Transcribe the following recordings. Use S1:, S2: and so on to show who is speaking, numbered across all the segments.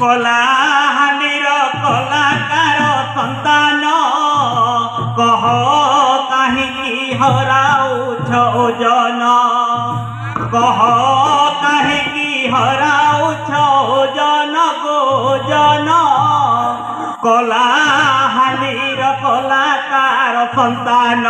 S1: कलाहांडीर कलाकार संतान कह कहीं हराउछ ओजन कह कहीं हराउछ ओजन गोजन कलाहांडीर कलाकार संतान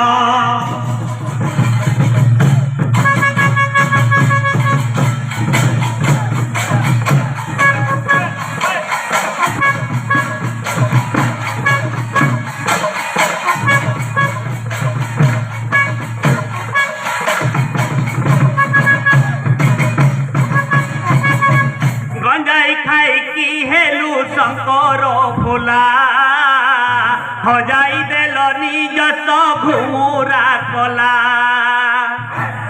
S1: शंकर भोला हजाई देल निज घुमुरा कला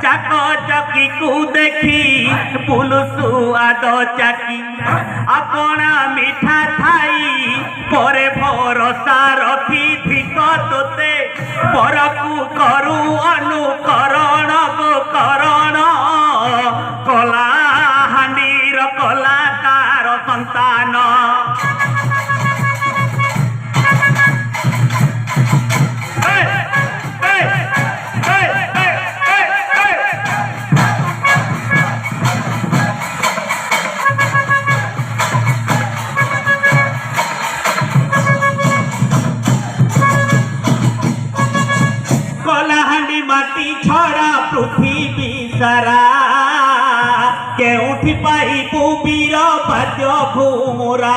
S1: चाक चकी को देखी पुलुसु आद चाकी अपना मिठा खाई परे भरोसा रखी धिक तोते परकु करू अनुकरण गो करण कलाहांडीर कलाकार संतान कलाहांडी माटी छड़ा पृथ्वी सारा केउठी पाई वीर बाद्य घुमुरा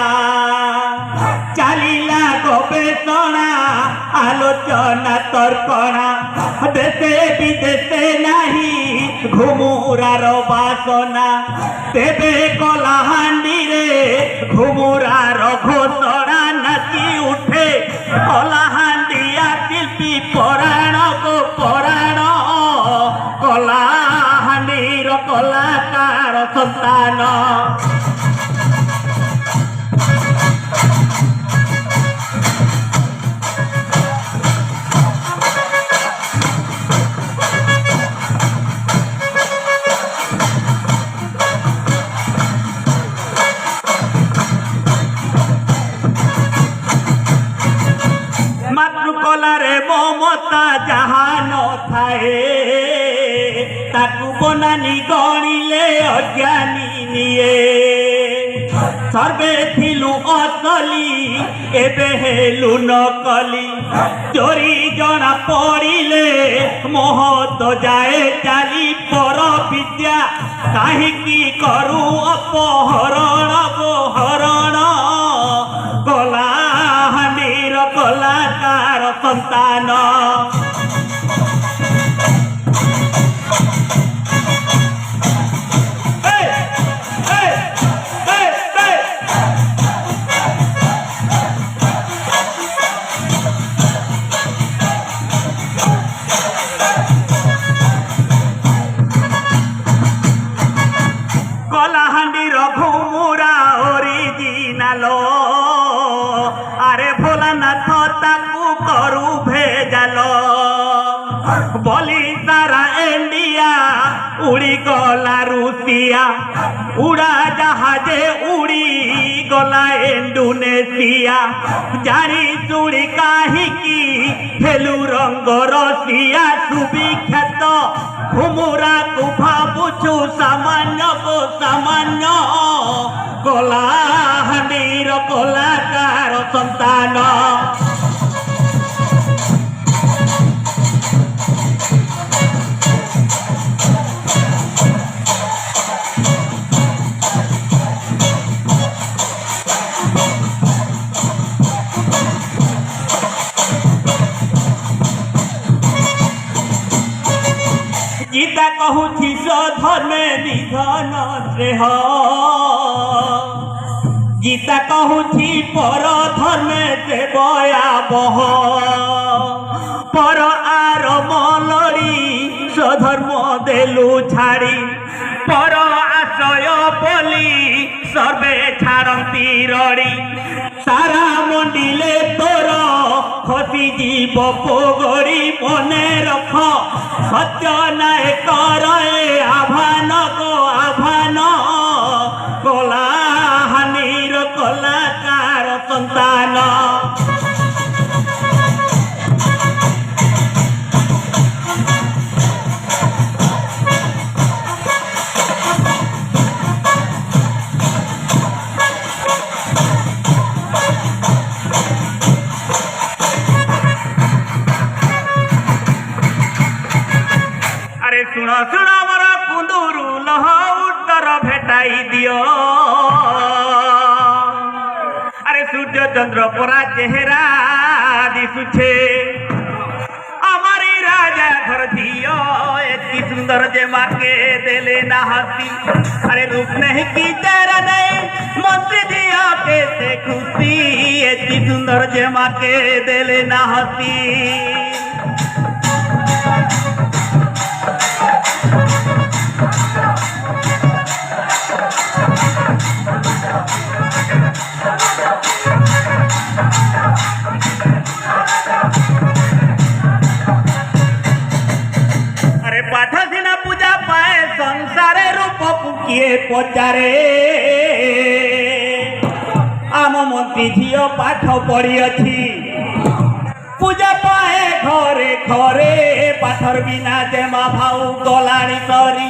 S1: चलिला गवेषणा आलोचना तर्कणा देशे विदेशे नाही घुमुरार बासना तेबे कलाहांडी रे घुमुरार घोषणा नाची उठे कलाहांडिया शिल्पी पराण गो पराण कलाहांडीर कलाकार संतान मातृकलारे ममता जहाँ न थाए ताकू बनानी गणिले अज्ञानी निये सर्वे थिलु असली एबे हेलु नकली चोरी जना पड़िले मोह तो जाए चाली पर विद्या काहीकि करू अपहरण गोहरण कलाहांडीर कलाकार संतान कलाहांडीर घुमुरा ओरिजिनाल आरे भोलानाथ ताकू करू भेजाल बली सारा इंडिया उड़ी गला रूसिया उड़ा जहाजे उड़ी गला इंडोनेशिया जानी चुड़ी काहीकि हेलु रंग रसिया सुविख्यात घुमुरा को भाबुछु सामान्य गो सामान्य कलाहांडीर कलाकार संतान गीता कहूँ धर्मे निधन श्रेह गीता कहूँ पर धर्मे से भयावह पर आर मलड़ी স্বধর্ম দেলু ছাড়ি পর আশ্রয় বলি সর্বে ছাড়ন্তি রড়ি সারা মন্ডিলে তোর খসি জীব পগড়ি মনে রখ সত্য নাই করে আহ্বান গো আহ্বান কলা হানির কলাকার সন্তান আরে শুণ শুণ আমার কুন্দুরু লহ উত্তর ভেটাই দিও আরে সূর্য চন্দ্র পরা চেহারা দিশুছে আমারি রাজা ঘর ঝিও এতি সুন্দর যে মাকে দেলে না হাসি আরে রূপ নেই কি তেরা নেই মন্ত্রী দিও কেতে খুশি এতি সুন্দর যে মাকে দেলে না হাসি আরে পাঠা সিনা পূজা পায় সংসারে রূপ কিয়ে পচারে আম মন্ত্রী ঝিও পাঠ পড়িଅছি পূজা পায়ে ঘরে ঘরে পাথর বিনা জেমা ভাউ গলানি সরি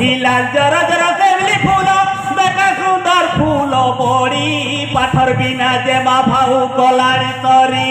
S1: ইলাল জর জর সেবলি ফুল বেকা সুন্দর ফুল বড়ি পাথর বিনা জেমা ভাউ গলানি সরি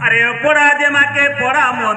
S1: আরে পড়া যে মাকে পড়া মন